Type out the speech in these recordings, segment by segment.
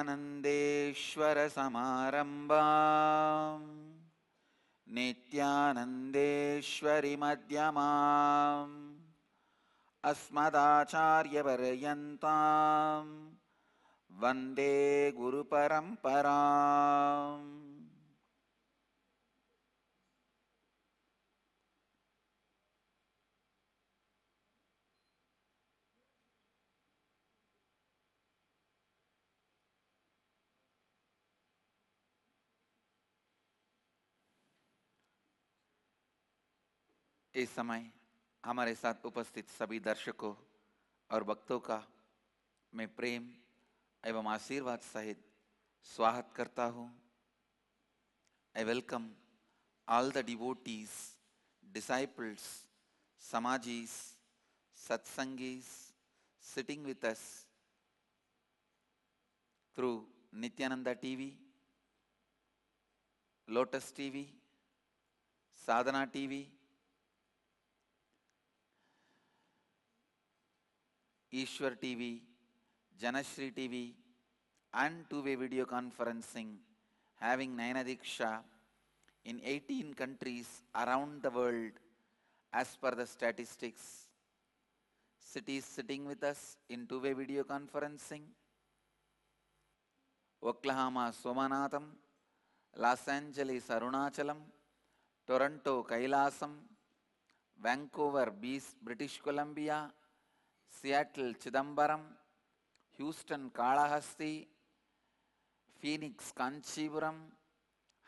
Nityanandeshwara Samarambam Nityanandeshwari Madhyamam Asmadacharya Paryantam Vande Guru Paramparam. इस समय हमारे साथ उपस्थित सभी दर्शकों और भक्तों का मैं प्रेम एवं आशीर्वाद सहित स्वागत करता हूँ. I welcome all the devotees, disciples, samajis, satsangis sitting with us through Nithyananda TV, Lotus TV, Sadhana TV, Ishwar TV, Janashri TV, and two-way video conferencing, having Nayanadiksha in 18 countries around the world as per the statistics. Cities sitting with us in two-way video conferencing: Oklahoma Somanatham, Los Angeles Arunachalam, Toronto Kailasam, Vancouver British Columbia, Seattle Chidambaram, Houston Kalahasti, Phoenix Kanchipuram,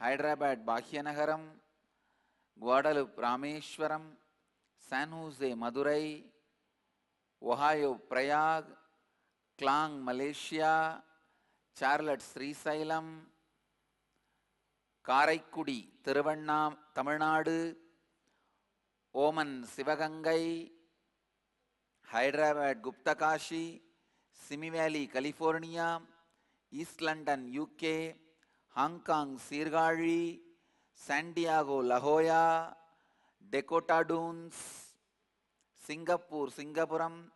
Hyderabad Bhagyanagaram, Guadalupe Rameshwaram, San Jose Madurai, Ohio Prayag, Klang-Malaysia, Charlotte Srisailam, Karaikudi-Tamil Nadu, Oman Sivagangai, Hyderabad Guptakashi, Simi Valley California, East London UK, Hong Kong Sirgari, San Diego La Jolla, Dakota Dunes, Singapore Singapuram,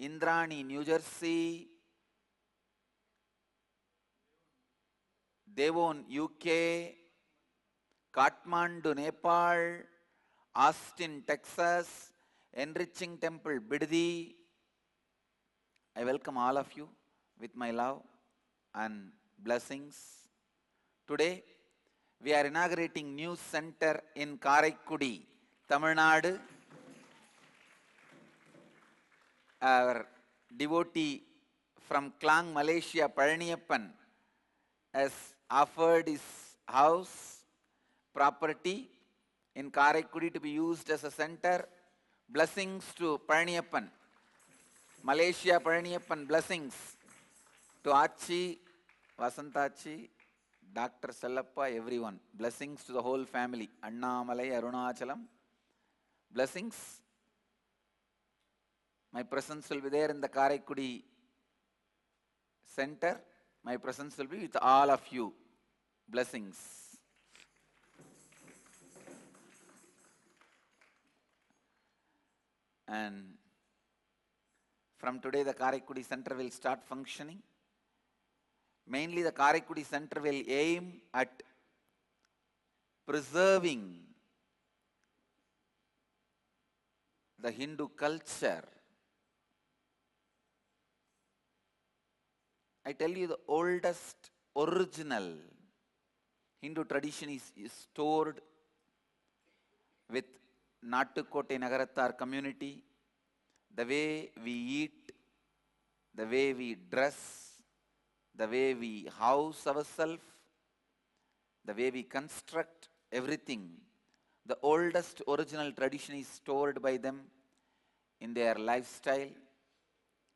Indrani New Jersey, Devon UK, Kathmandu Nepal, Austin Texas, Enriching Temple Biddi. I welcome all of you with my love and blessings. Today we are inaugurating new center in Karaikudi-Tamil Nadu. Our devotee from Klang-Malaysia, Palaniappan, has offered his house property in Karaikudi to be used as a center. Blessings to Palaniappan. Malaysia Palaniappan, blessings to Aachi, Vasanta Aachi, Dr. Sellappa, everyone. Blessings to the whole family. Annamalai, Arunachalam. Blessings. My presence will be there in the Karaikudi Center. My presence will be with all of you. Blessings. And from today the Karaikudi Center will start functioning. Mainly the Karaikudi Center will aim at preserving the Hindu culture. I tell you, the oldest original Hindu tradition is stored with Nattukotte Nagarattar community. The way we eat, the way we dress, the way we house ourselves, the way we construct everything. The oldest original tradition is stored by them in their lifestyle.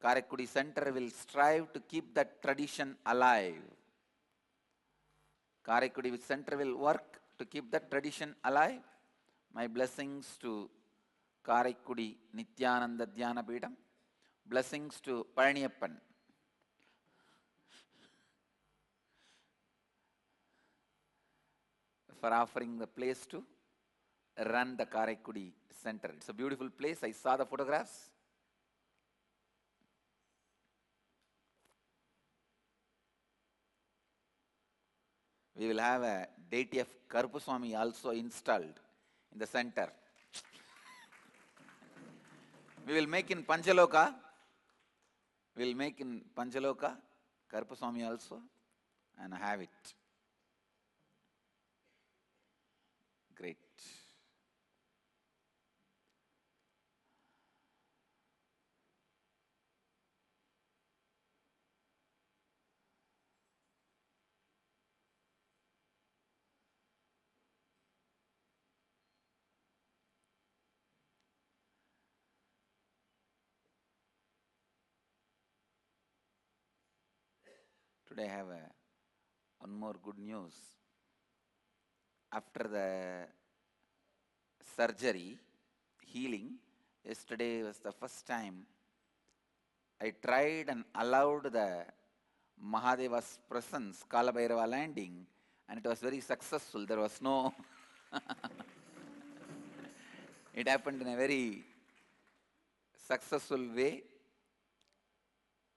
Karaikudi Center will strive to keep that tradition alive. Karaikudi Center will work to keep that tradition alive. My blessings to Karaikudi Nithyananda Dhyana Peetham. Blessings to Palaniappan. For offering the place to run the Karaikudi Center. It's a beautiful place. I saw the photographs. We will have a deity of Karupaswamy also installed in the center. We will make in Panchaloka. We will make in Panchaloka Karupaswamy also and have it. Great. Today I have one more good news. After the surgery, healing, yesterday was the first time I tried and allowed the Mahadeva's presence, Kalabhairava landing, and it was very successful. There was no... It happened in a very successful way.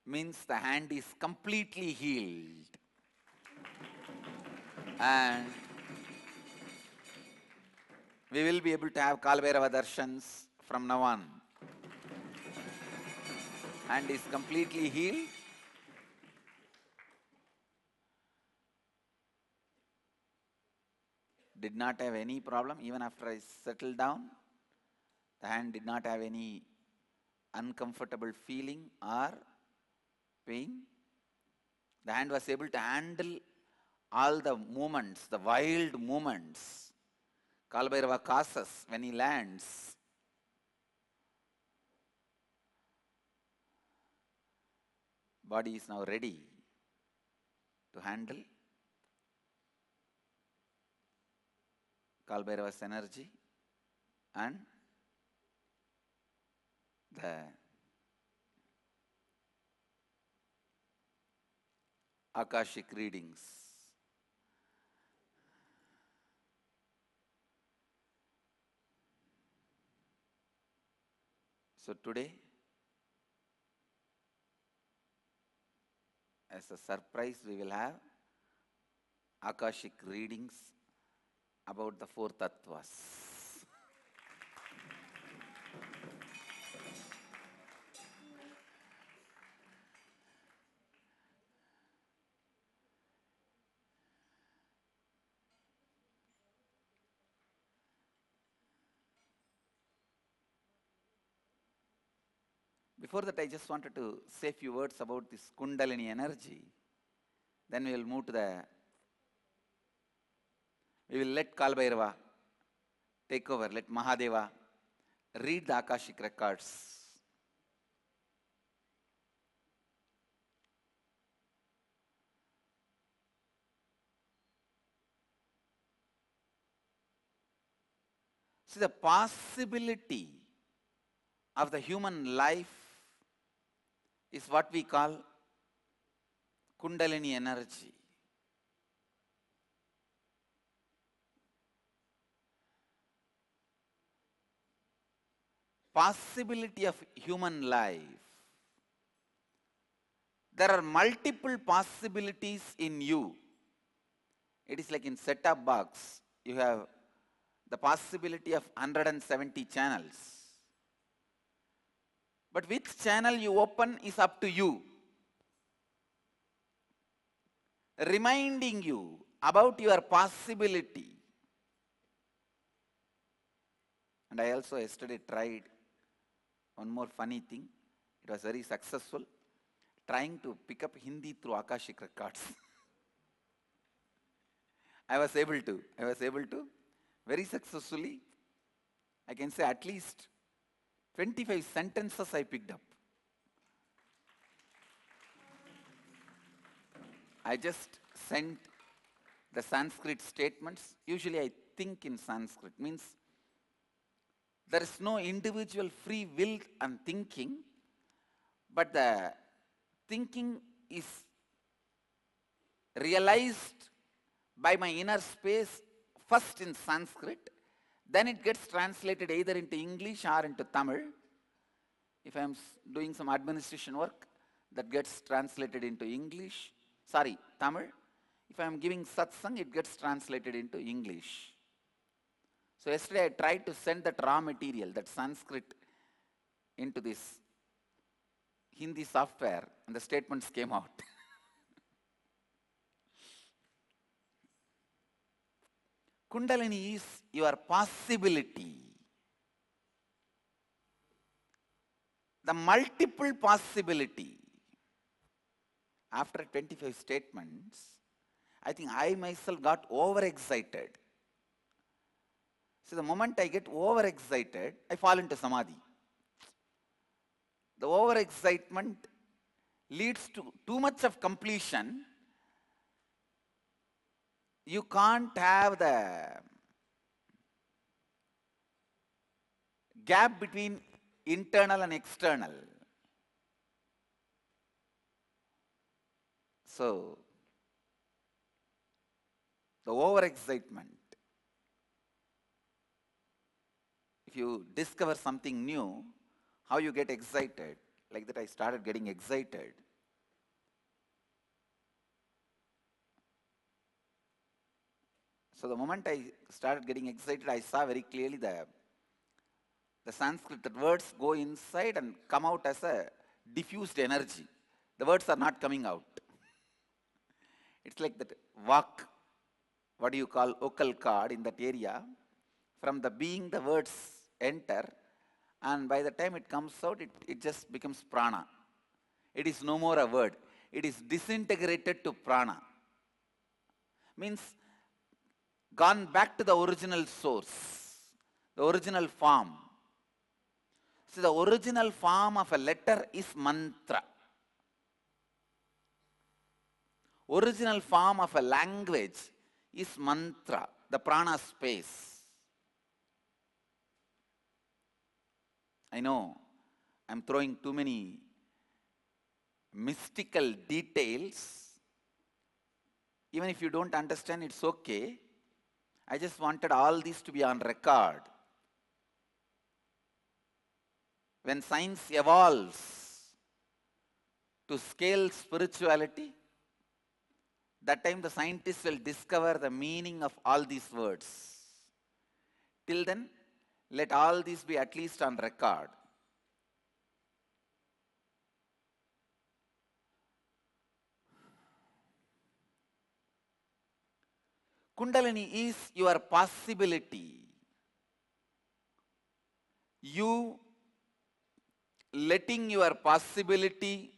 Means the hand is completely healed. And we will be able to have Kalabhairava darshans from now on. Hand is completely healed. Did not have any problem even after I settled down. The hand did not have any uncomfortable feeling or pain. The hand was able to handle all the movements, the wild movements Kalabhairava causes when he lands. Body is now ready to handle Kalabhairava's energy and the Akashic readings. So today, as a surprise, we will have Akashic readings about the four tattvas. Before that, I just wanted to say a few words about this Kundalini energy. Then we will move to we will let Kalabhairava take over, let Mahadeva read the Akashic records. See, the possibility of the human life is what we call Kundalini energy. Possibility of human life. There are multiple possibilities in you. It is like in set-top box, you have the possibility of 170 channels. But which channel you open is up to you. Reminding you about your possibility. And I also yesterday tried one more funny thing. It was very successful. Trying to pick up Hindi through Akashic records. I was able to very successfully. I can say at least 25 sentences I picked up. I just sent the Sanskrit statements. Usually I think in Sanskrit, means there is no individual free will and thinking, but the thinking is realized by my inner space first in Sanskrit, then it gets translated either into English or into Tamil. If I am doing some administration work, that gets translated into Tamil. If I am giving satsang, it gets translated into English. So yesterday I tried to send that raw material, that Sanskrit, into this Hindi software, and the statements came out. Kundalini is your possibility. The multiple possibility. After 25 statements, I think I myself got overexcited. So the moment I get overexcited, I fall into samadhi. The overexcitement leads to too much of completion. You can't have the gap between internal and external. So, the overexcitement. If you discover something new, how you get excited? Like that I started getting excited. So the moment I started getting excited, I saw very clearly the Sanskrit, that words go inside and come out as a diffused energy. The words are not coming out. It's like that vak, what do you call vocal cord in that area. From the being, the words enter, and by the time it comes out, it just becomes prana. It is no more a word. It is disintegrated to prana. Means gone back to the original source, the original form. So the original form of a letter is mantra. Original form of a language is mantra, the prana space. I know I'm throwing too many mystical details. Even if you don't understand, it's okay. I just wanted all these to be on record. When science evolves to scale spirituality, that time the scientists will discover the meaning of all these words. Till then, let all these be at least on record. Kundalini is your possibility. You letting your possibility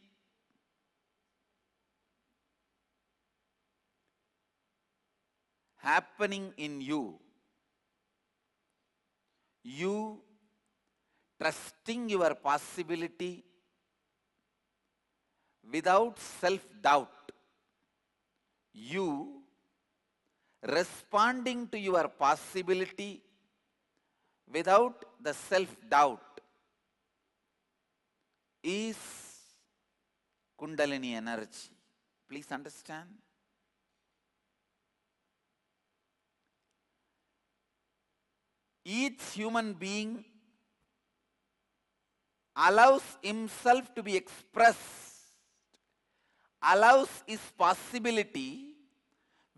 happening in you. You trusting your possibility without self-doubt. You responding to your possibility without the self-doubt is Kundalini energy. Please understand. Each human being allows himself to be expressed, allows his possibility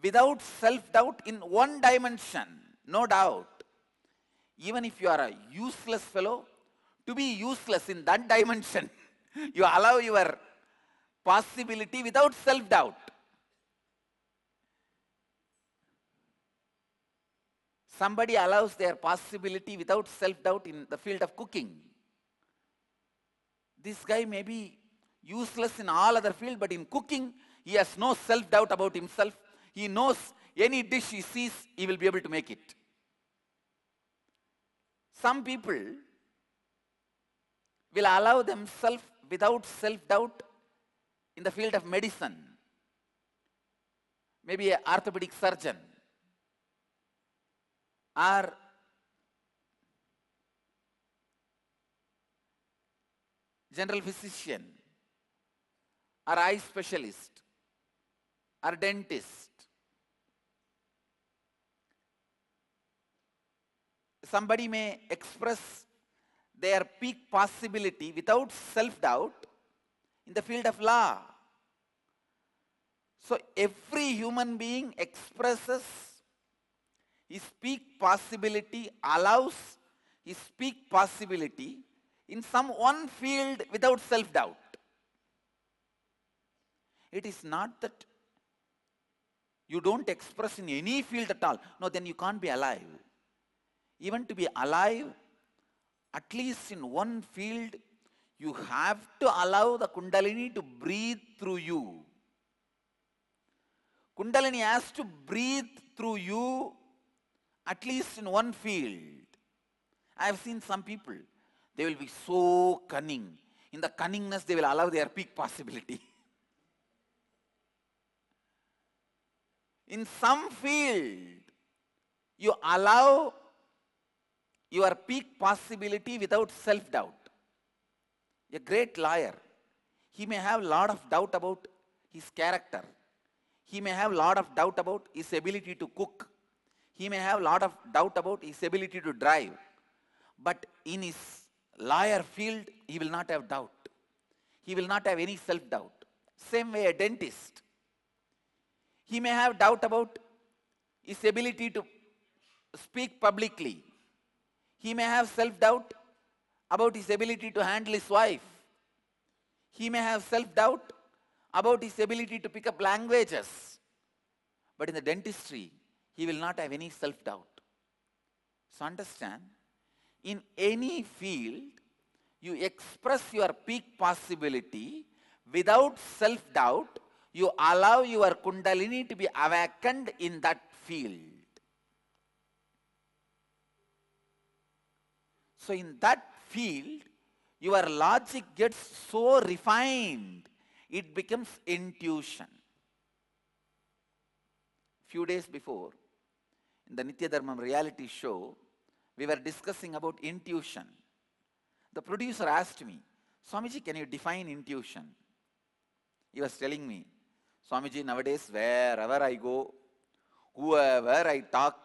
without self-doubt in one dimension, no doubt. Even if you are a useless fellow, to be useless in that dimension, you allow your possibility without self-doubt. Somebody allows their possibility without self-doubt in the field of cooking. This guy may be useless in all other fields, but in cooking, he has no self-doubt about himself. He knows any dish he sees, he will be able to make it. Some people will allow themselves without self-doubt in the field of medicine. Maybe an orthopedic surgeon, or general physician, or eye specialist, or dentist. Somebody may express their peak possibility without self-doubt in the field of law. So every human being expresses his peak possibility, allows his peak possibility in some one field without self-doubt. It is not that you don't express in any field at all. No, then you can't be alive. Even to be alive, at least in one field, you have to allow the Kundalini to breathe through you. Kundalini has to breathe through you at least in one field. I have seen some people, they will be so cunning. In the cunningness, they will allow their peak possibility. In some field, you allow your peak possibility without self-doubt. A great lawyer, he may have a lot of doubt about his character. He may have a lot of doubt about his ability to cook. He may have a lot of doubt about his ability to drive. But in his lawyer field, he will not have doubt. He will not have any self-doubt. Same way a dentist. He may have doubt about his ability to speak publicly. He may have self-doubt about his ability to handle his wife. He may have self-doubt about his ability to pick up languages. But in the dentistry, he will not have any self-doubt. So understand, in any field, you express your peak possibility without self-doubt. You allow your Kundalini to be awakened in that field. So in that field, your logic gets so refined, it becomes intuition. Few days before, in the Nitya Dharmam reality show, we were discussing about intuition. The producer asked me, Swamiji, can you define intuition? He was telling me, Swamiji, nowadays wherever I go, whoever I talk,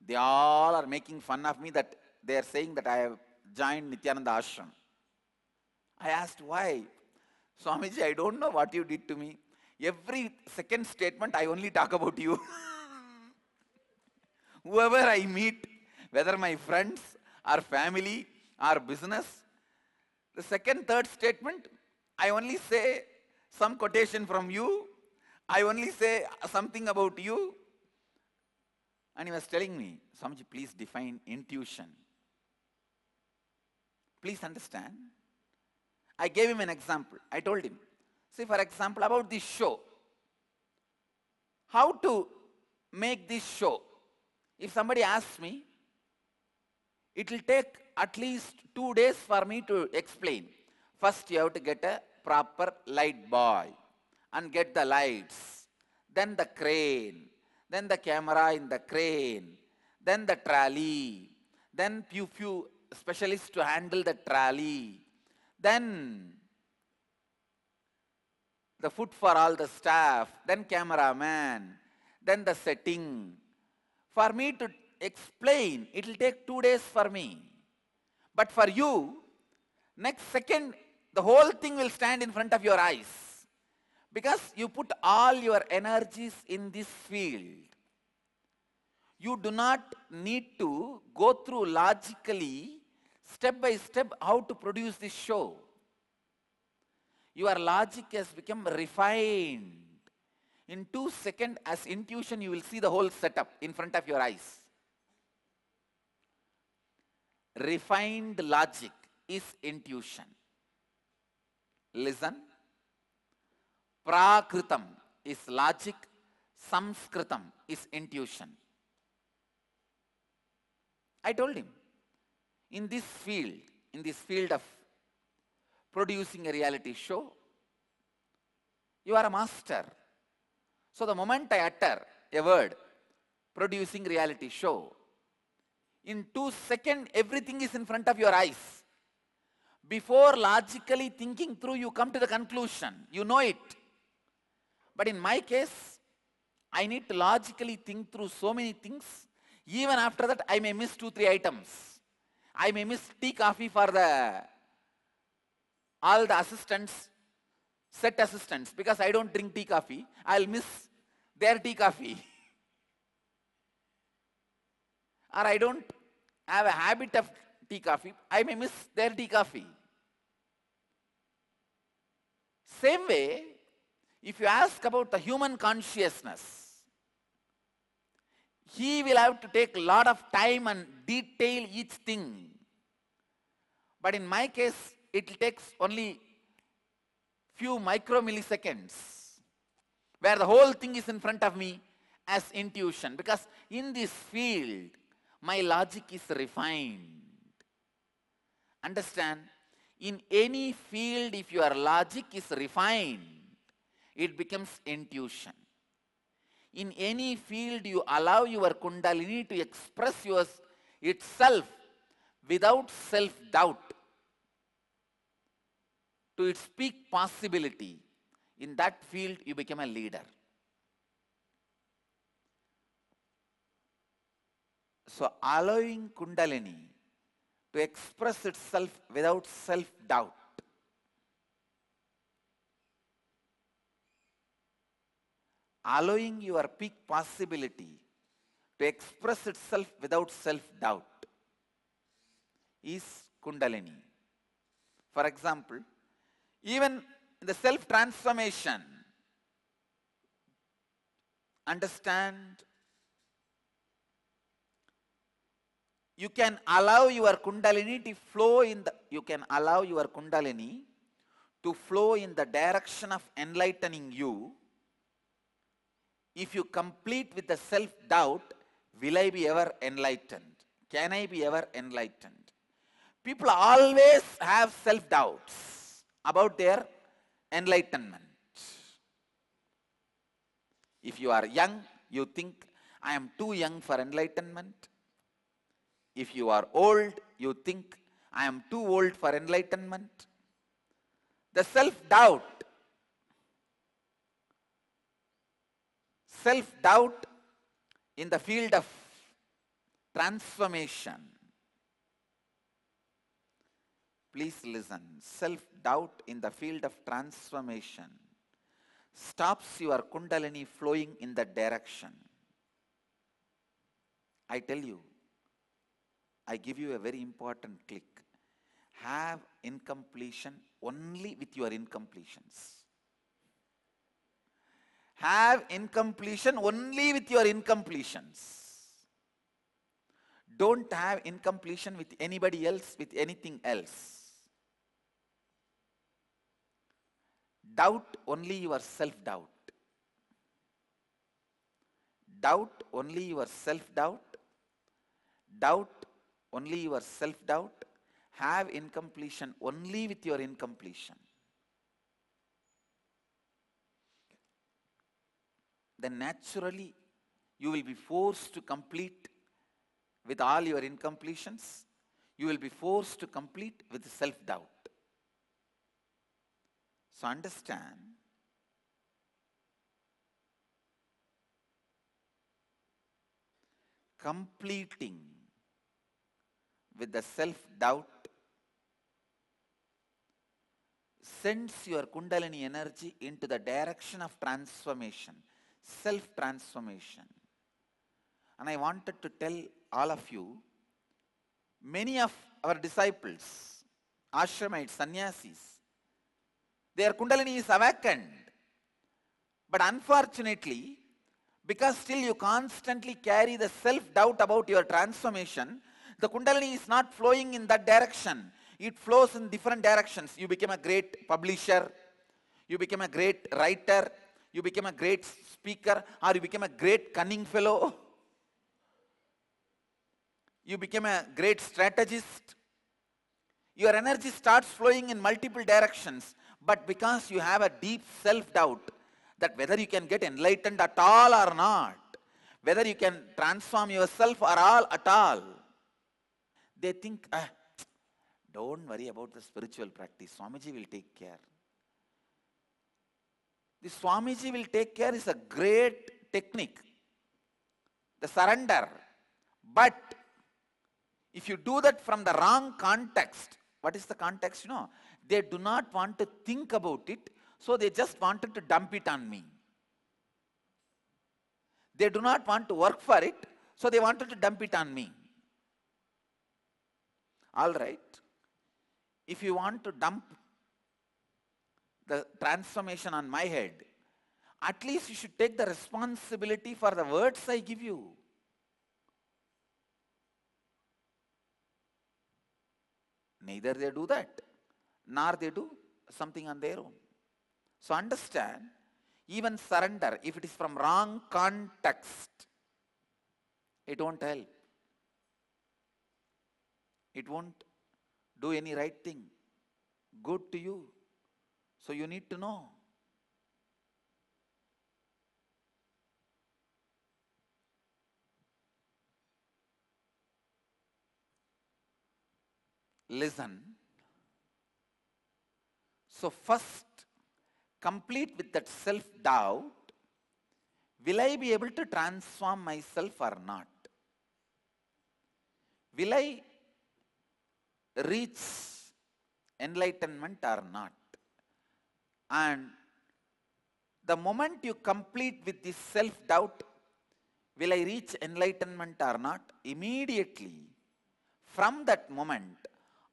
they all are making fun of me that they are saying that I have joined Nithyananda Ashram. I asked why. Swamiji, I don't know what you did to me. Every second statement I only talk about you. Whoever I meet, whether my friends or family or business, the second, third statement, I only say some quotation from you. I only say something about you. And he was telling me, Swamiji, please define intuition. Please understand. I gave him an example. I told him, see, for example, about this show. How to make this show? If somebody asks me, it will take at least 2 days for me to explain. First, you have to get a proper light boy and get the lights, then the crane, then the camera in the crane, then the trolley, then few specialists to handle the trolley, then the food for all the staff, then cameraman, then the setting. For me to explain, it will take 2 days for me. But for you, next second, the whole thing will stand in front of your eyes. Because you put all your energies in this field. You do not need to go through logically, step by step, how to produce this show. Your logic has become refined. In 2 seconds, as intuition, you will see the whole setup in front of your eyes. Refined logic is intuition. Listen. Prakritam is logic. Samskritam is intuition. I told him, in this field of producing a reality show, you are a master. So the moment I utter a word, producing reality show, in 2 seconds, everything is in front of your eyes. Before logically thinking through, you come to the conclusion. You know it. But in my case, I need to logically think through so many things. Even after that, I may miss 2-3 items. I may miss tea, coffee for all the assistants set assistants, because I don't drink tea coffee, I'll miss their tea coffee. Or I don't have a habit of tea coffee, I may miss their tea coffee. Same way, if you ask about the human consciousness, he will have to take a lot of time and detail each thing. But in my case, it takes only few micromilliseconds, where the whole thing is in front of me as intuition. Because in this field, my logic is refined. Understand? In any field, if your logic is refined, it becomes intuition. In any field, you allow your Kundalini to express itself without self-doubt to its peak possibility. In that field, you become a leader. So, allowing Kundalini to express itself without self-doubt. Allowing your peak possibility to express itself without self-doubt is Kundalini. For example, even in the self-transformation, understand, you can allow your Kundalini to flow in the, direction of enlightening you. If you complete with the self-doubt, will I be ever enlightened? Can I be ever enlightened? People always have self-doubts about their enlightenment. If you are young, you think, I am too young for enlightenment. If you are old, you think, I am too old for enlightenment. The self-doubt in the field of transformation. Please listen. Self-doubt in the field of transformation stops your Kundalini flowing in that direction. I tell you, I give you a very important click. Have incompletion only with your incompletions. Have incompletion only with your incompletions. Don't have incompletion with anybody else, with anything else. Doubt only your self-doubt. Doubt only your self-doubt. Doubt only your self-doubt. Have incompletion only with your incompletion. Then naturally you will be forced to complete with all your incompletions. You will be forced to complete with self-doubt. So understand, completing with the self-doubt sends your Kundalini energy into the direction of transformation, self-transformation. And I wanted to tell all of you, many of our disciples, ashramites, sannyasis, their Kundalini is awakened. But unfortunately, because still you constantly carry the self-doubt about your transformation, the Kundalini is not flowing in that direction. It flows in different directions. You become a great publisher, you become a great writer, you become a great speaker, or you become a great cunning fellow. You become a great strategist. Your energy starts flowing in multiple directions, but because you have a deep self-doubt that whether you can get enlightened at all or not, whether you can transform yourself or all at all, they think, don't worry about the spiritual practice, Swamiji will take care. The Swamiji will take care is a great technique, the surrender. But if you do that from the wrong context, what is the context? They do not want to think about it, so they just wanted to dump it on me. They do not want to work for it, so they wanted to dump it on me. All right. If you want to dump the transformation on my head, at least you should take the responsibility for the words I give you. Neither they do that, nor they do something on their own. So understand, even surrender, if it is from wrong context, it won't help. It won't do any right thing, good to you. So you need to know. Listen. So first, complete with that self-doubt. Will I be able to transform myself or not? Will I reach enlightenment or not? And the moment you complete with this self-doubt, will I reach enlightenment or not? Immediately, from that moment,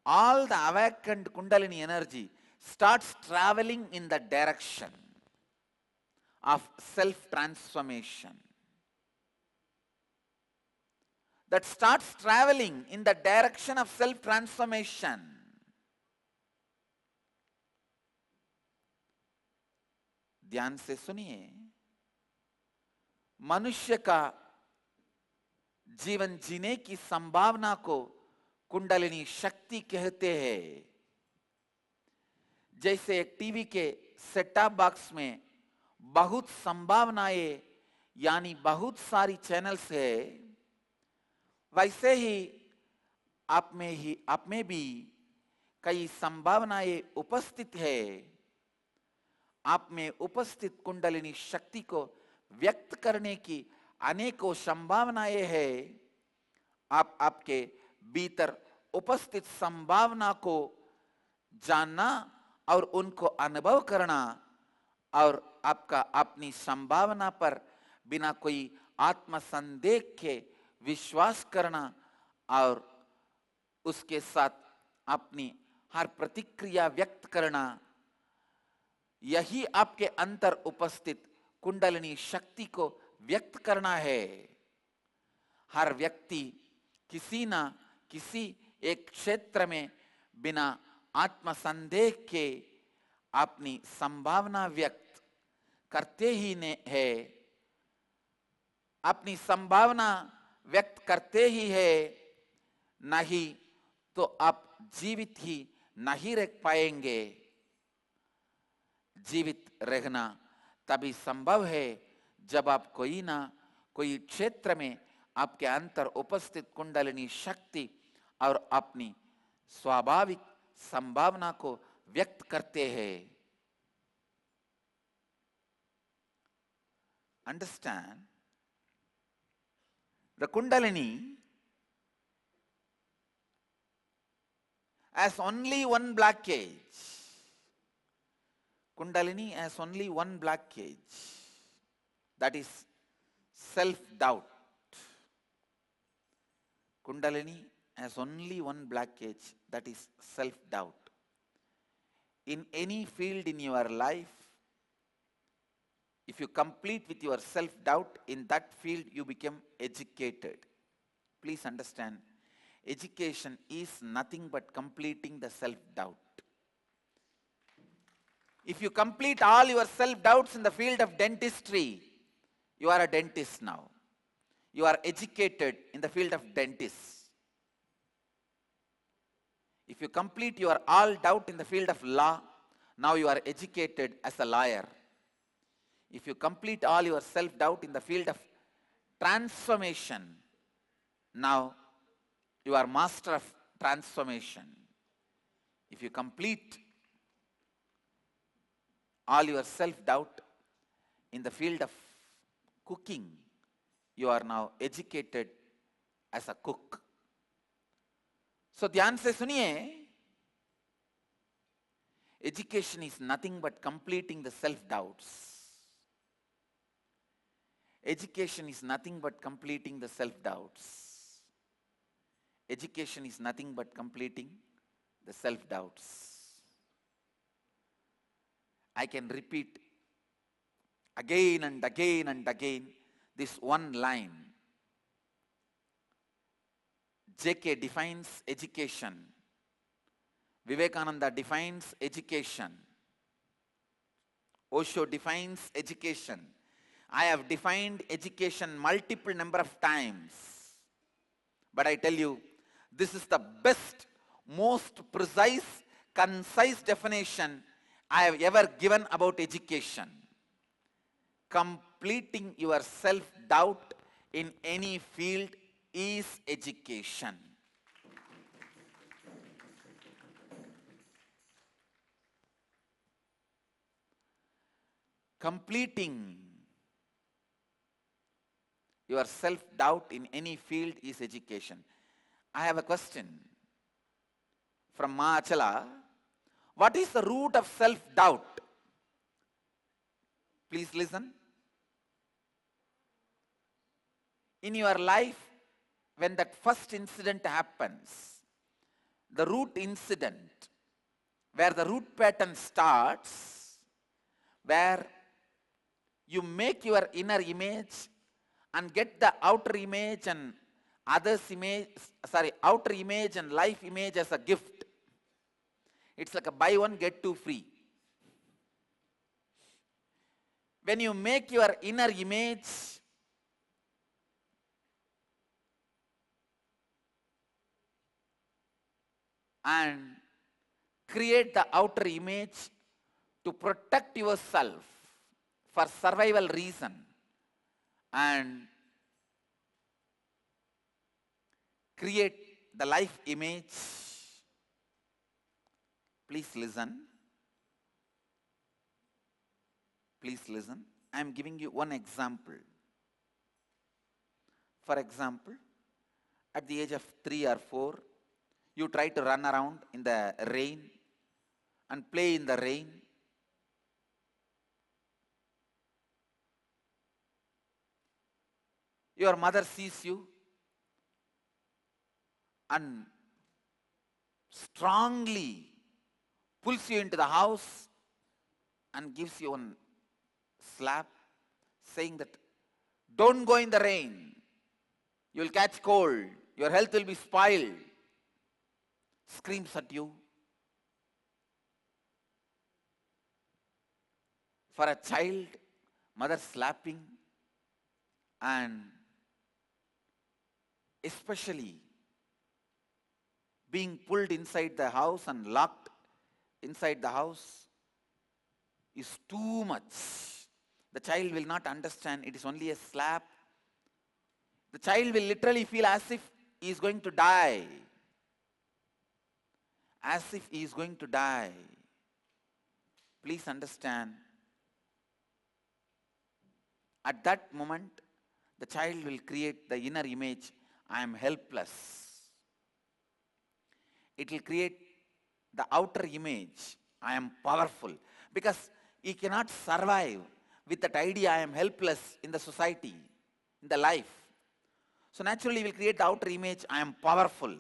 all the awakened Kundalini energy starts traveling in the direction of self-transformation. That starts traveling in the direction of self-transformation. ध्यान से सुनिए, मनुष्य का जीवन जीने की संभावना को कुंडलिनी शक्ति कहते हैं। जैसे एक टीवी के सेटअप बॉक्स में बहुत संभावनाएं यानी बहुत सारी चैनल्स है, वैसे ही आप में भी कई संभावनाएं उपस्थित है। आप में उपस्थित कुंडलिनी शक्ति को व्यक्त करने की अनेकों संभावनाएं हैं। आप आपके भीतर उपस्थित संभावना को जानना और उनको अनुभव करना और आपका अपनी संभावना पर बिना कोई आत्मसंदेह के विश्वास करना और उसके साथ अपनी हर प्रतिक्रिया व्यक्त करना, यही आपके अंतर उपस्थित कुंडलिनी शक्ति को व्यक्त करना है। हर व्यक्ति किसी न किसी एक क्षेत्र में बिना आत्मसंदेह के अपनी संभावना व्यक्त करते ही है। अपनी संभावना व्यक्त करते ही है, नहीं तो आप जीवित ही नहीं रह पाएंगे। जीवित रहना तभी संभव है जब आप कोई ना कोई क्षेत्र में आपके अंतर उपस्थित कुंडलिनी शक्ति और अपनी स्वाभाविक संभावना को व्यक्त करते हैं। Understand? The Kundalini has only one blockage. Kundalini has only one blockage, that is self-doubt. Kundalini has only one blockage, that is self-doubt. In any field in your life, if you complete with your self-doubt, in that field you become educated. Please understand, education is nothing but completing the self-doubt. If you complete all your self-doubts in the field of dentistry, you are a dentist now. You are educated in the field of dentist. If you complete your all doubt in the field of law, now you are educated as a lawyer. If you complete all your self-doubt in the field of transformation, now you are master of transformation. If you complete all your self-doubt in the field of cooking, you are now educated as a cook. So ध्यान से सुनिए, Education is nothing but completing the self-doubts. Education is nothing but completing the self-doubts. Education is nothing but completing the self-doubts. I can repeat again and again and again this one line. J.K. defines education. Vivekananda defines education. Osho defines education. I have defined education multiple number of times. But I tell you, this is the best, most precise, concise definition I have ever given about education. Completing your self-doubt in any field is education. Completing your self-doubt in any field is education. I have a question from Ma Achala. What is the root of self-doubt? Please listen. In your life, when that first incident happens, the root incident, where the root pattern starts, where you make your inner image and get the outer image and outer image and life image as a gift. It's like a buy one, get two free. When you make your inner image and create the outer image to protect yourself for survival reason, and create the life image. Please listen. Please listen. I am giving you one example. For example, at the age of 3 or 4, you try to run around in the rain and play in the rain. Your mother sees you and strongly pulls you into the house and gives you one slap, saying that, don't go in the rain, you will catch cold, your health will be spoiled. Screams at you. For a child, mother slapping, and especially being pulled inside the house and locked inside the house is too much. The child will not understand it is only a slap. The child will literally feel as if he is going to die. As if he is going to die. Please understand. At that moment, the child will create the inner image, I am helpless. It will create the outer image, I am powerful. Because he cannot survive with that idea, I am helpless in the society, in the life. So naturally he will create the outer image, I am powerful.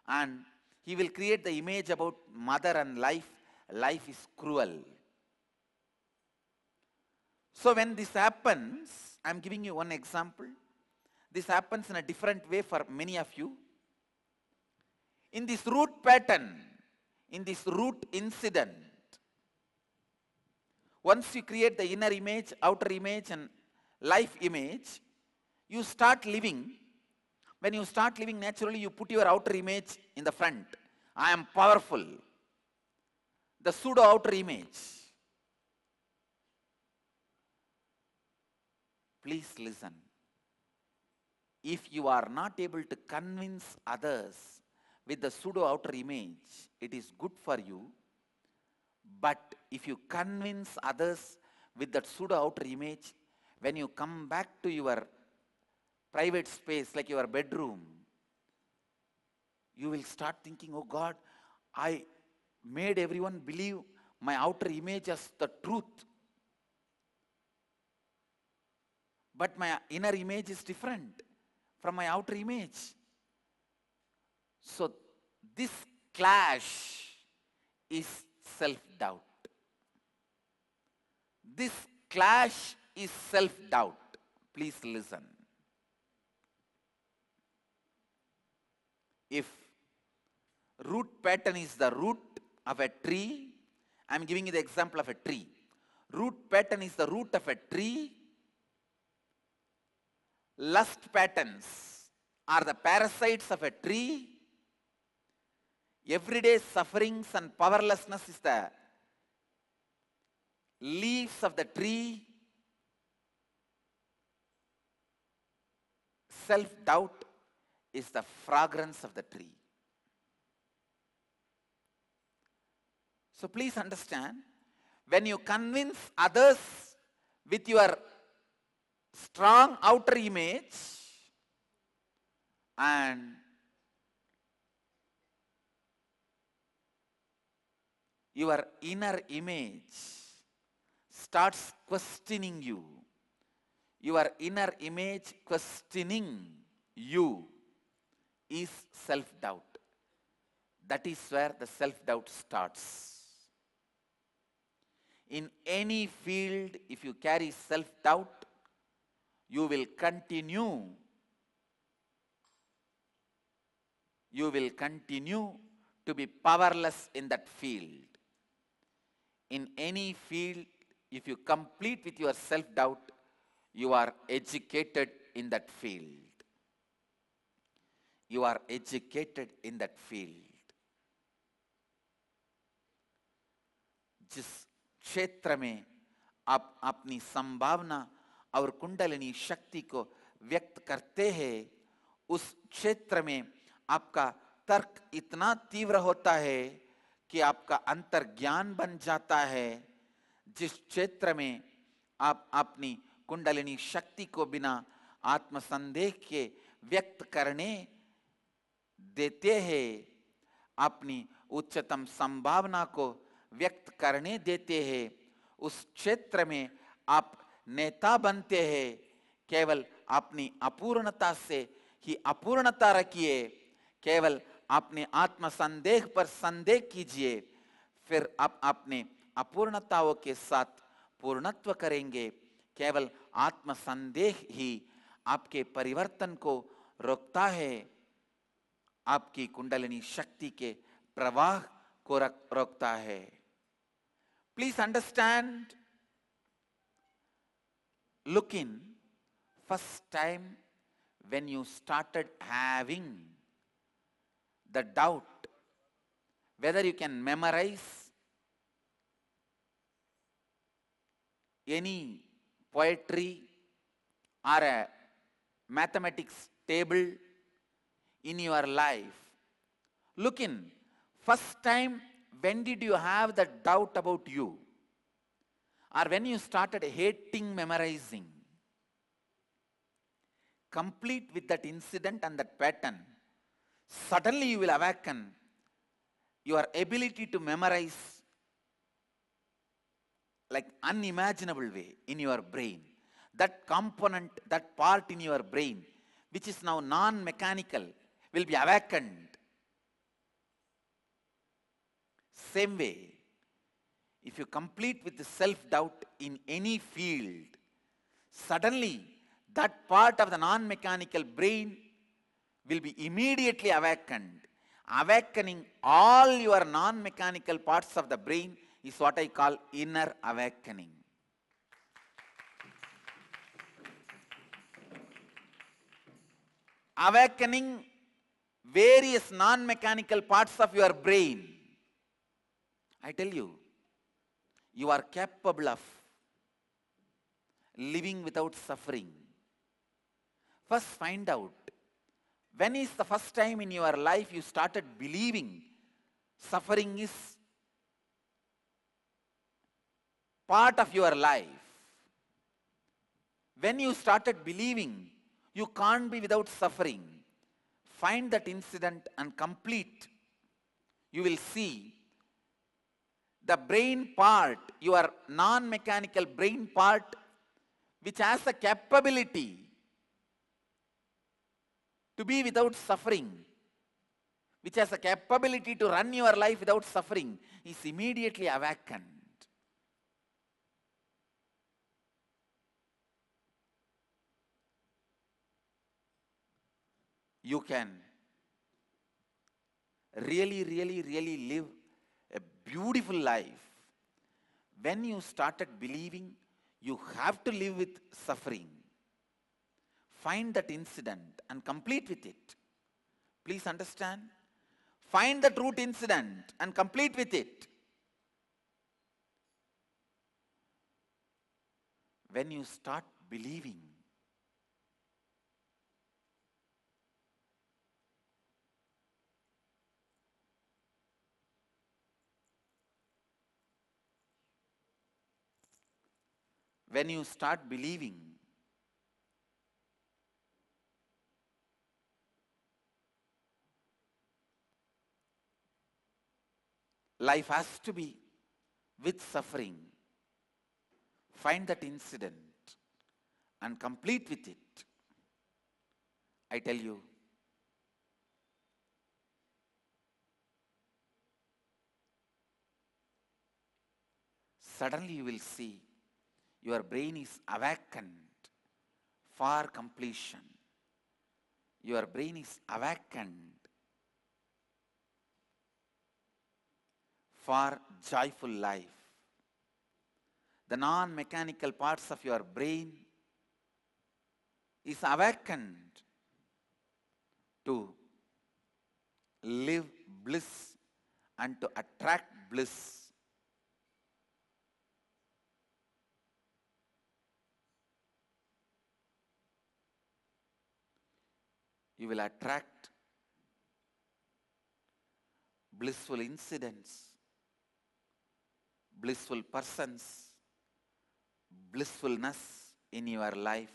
And he will create the image about mother and life. Life is cruel. So when this happens, I am giving you one example. This happens in a different way for many of you. In this root pattern, in this root incident, once you create the inner image, outer image and life image, you start living. When you start living, naturally you put your outer image in the front. I am powerful. The pseudo outer image. Please listen. If you are not able to convince others with the pseudo outer image, it is good for you. But if you convince others with that pseudo outer image, when you come back to your private space, like your bedroom, you will start thinking, oh God, I made everyone believe my outer image as the truth. But my inner image is different from my outer image. So this clash is self-doubt. This clash is self-doubt. Please listen. If root pattern is the root of a tree, I am giving you the example of a tree. Root pattern is the root of a tree. Lust patterns are the parasites of a tree. Everyday sufferings and powerlessness is the leaves of the tree. Self-doubt is the fragrance of the tree. So please understand, when you convince others with your strong outer image and your inner image starts questioning you, your inner image questioning you is self-doubt. That is where the self-doubt starts. In any field, if you carry self-doubt, you will continue to be powerless in that field. In any field, if you complete with your self-doubt, you are educated in that field. You are educated in that field. जिस क्षेत्र में आप अपनी संभावना और कुंडलिनी शक्ति को व्यक्त करते हैं, उस क्षेत्र में आपका तर्क इतना तीव्र होता है कि आपका अंतर्ज्ञान बन जाता है. जिस क्षेत्र में आप अपनी कुंडलिनी शक्ति को बिना आत्मसंदेह के व्यक्त करने देते हैं, अपनी उच्चतम संभावना को व्यक्त करने देते हैं, उस क्षेत्र में आप नेता बनते हैं. केवल अपनी अपूर्णता से ही अपूर्णता रखिए, केवल अपने आत्मसंदेह पर संदेह कीजिए, फिर आप अपने अपूर्णताओं के साथ पूर्णत्व करेंगे. केवल आत्मसंदेह ही आपके परिवर्तन को रोकता है, आपकी कुंडलिनी शक्ति के प्रवाह को रोकता है. Please understand, look in, first time when you started having the doubt whether you can memorize any poetry or a mathematics table in your life. Look in, first time when did you have the doubt about you? Or when you started hating memorizing? Complete with that incident and that pattern. Suddenly you will awaken your ability to memorize like unimaginable way in your brain. That component, that part in your brain, which is now non-mechanical, will be awakened. Same way, if you complete with the self-doubt in any field, suddenly that part of the non-mechanical brain will be immediately awakened. Awakening all your non-mechanical parts of the brain is what I call inner awakening. Awakening various non-mechanical parts of your brain. I tell you, you are capable of living without suffering. First find out, when is the first time in your life you started believing suffering is part of your life? When you started believing you can't be without suffering, find that incident and complete. You will see the brain part, your non-mechanical brain part, which has the capability to be without suffering, which has the capability to run your life without suffering, is immediately awakened. You can really live a beautiful life when you started believing you have to live with suffering. Find that incident and complete with it. Please understand. Find that root incident and complete with it. When you start believing, when you start believing, life has to be with suffering, find that incident and complete with it. I tell you, suddenly you will see your brain is awakened for completion. Your brain is awakened for joyful life. The non-mechanical parts of your brain is awakened to live bliss and to attract bliss. You will attract blissful incidents, blissful persons, blissfulness in your life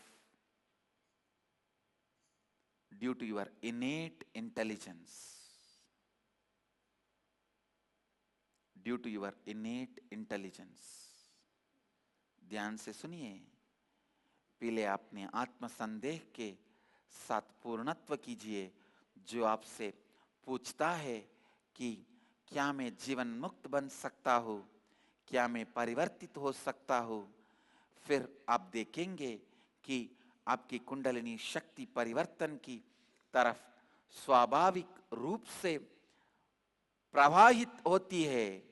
due to your innate intelligence. Due to your innate intelligence. ध्यान से सुनिए. पहले अपने आत्म संदेह के साथ पूर्णत्व कीजिए जो आपसे पूछता है कि क्या मैं जीवन मुक्त बन सकता हूँ, क्या मैं परिवर्तित हो सकता हूँ. फिर आप देखेंगे कि आपकी कुंडलिनी शक्ति परिवर्तन की तरफ स्वाभाविक रूप से प्रवाहित होती है.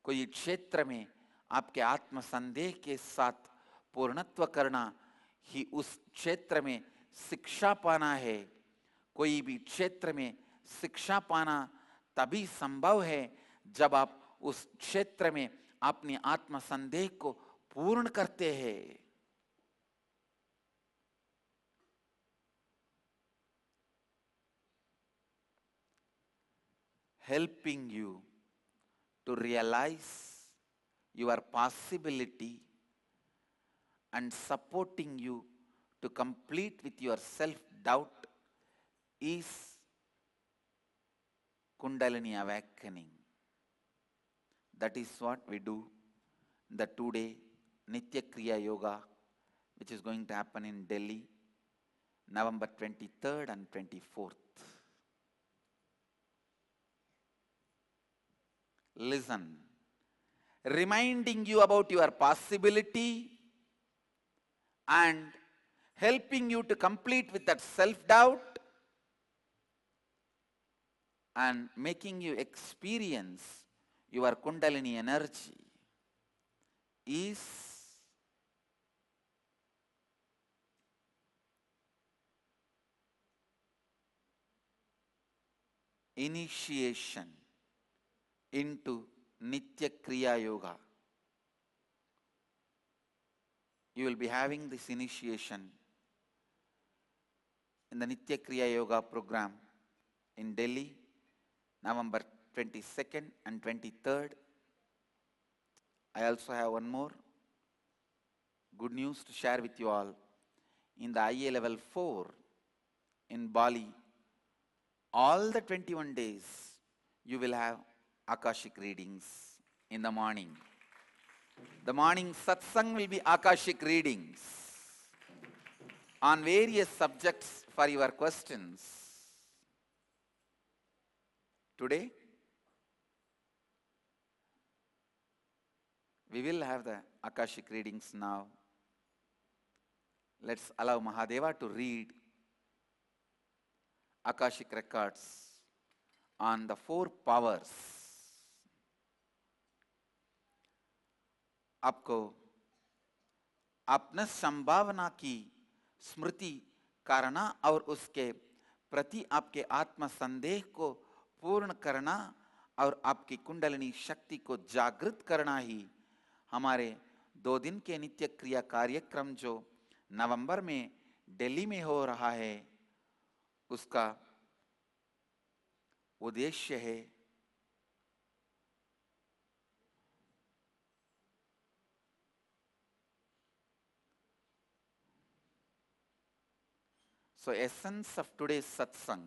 कोई क्षेत्र में आपके आत्म संदेह के साथ पूर्णत्व करना ही उस क्षेत्र में शिक्षा पाना है. कोई भी क्षेत्र में शिक्षा पाना तभी संभव है जब आप उस क्षेत्र में अपने आत्म संदेह को पूर्ण करते हैं. Helping you to realize your possibility and supporting you to complete with your self-doubt is Kundalini awakening. That is what we do the 2-day Nitya Kriya Yoga, which is going to happen in Delhi, November 23rd and 24th. Listen, reminding you about your possibility and helping you to complete with that self-doubt and making you experience your Kundalini energy is initiation into Nitya Kriya Yoga. You will be having this initiation in the Nitya Kriya Yoga program in Delhi, November 22nd and 23rd. I also have one more good news to share with you all. In the IA level 4 in Bali, all the 21 days you will have Akashic readings. in the morning. The morning satsang will be Akashic readings on various subjects for your questions. Today, we will have the Akashic readings now. Let's allow Mahadeva to read Akashic records on the 4 powers. आपको अपने संभावना की स्मृति करना और उसके प्रति आपके आत्म संदेह को पूर्ण करना और आपकी कुंडलिनी शक्ति को जागृत करना ही हमारे 2 दिन के नित्य क्रिया कार्यक्रम जो नवंबर में दिल्ली में हो रहा है उसका उद्देश्य है. So essence of today's satsang,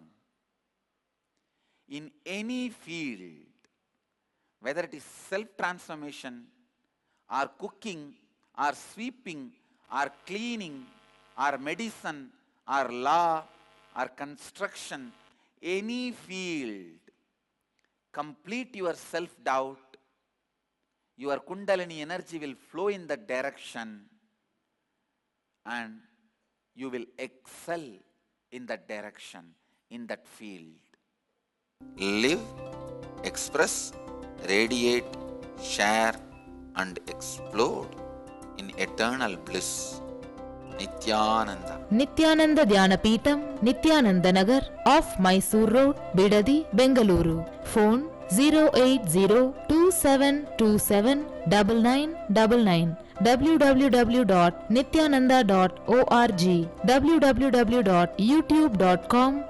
in any field, whether it is self-transformation or cooking or sweeping or cleaning or medicine or law or construction, any field, complete your self-doubt, your Kundalini energy will flow in that direction and you will excel in that direction, in that field. Live, express, radiate, share and explode in eternal bliss. Nithyananda. Nithyananda Dhyanapitham, Nithyananda Nagar, off Mysore Road, Bidadi, Bengaluru. Phone 08027279999. www.nithyananda.org. www.youtube.com/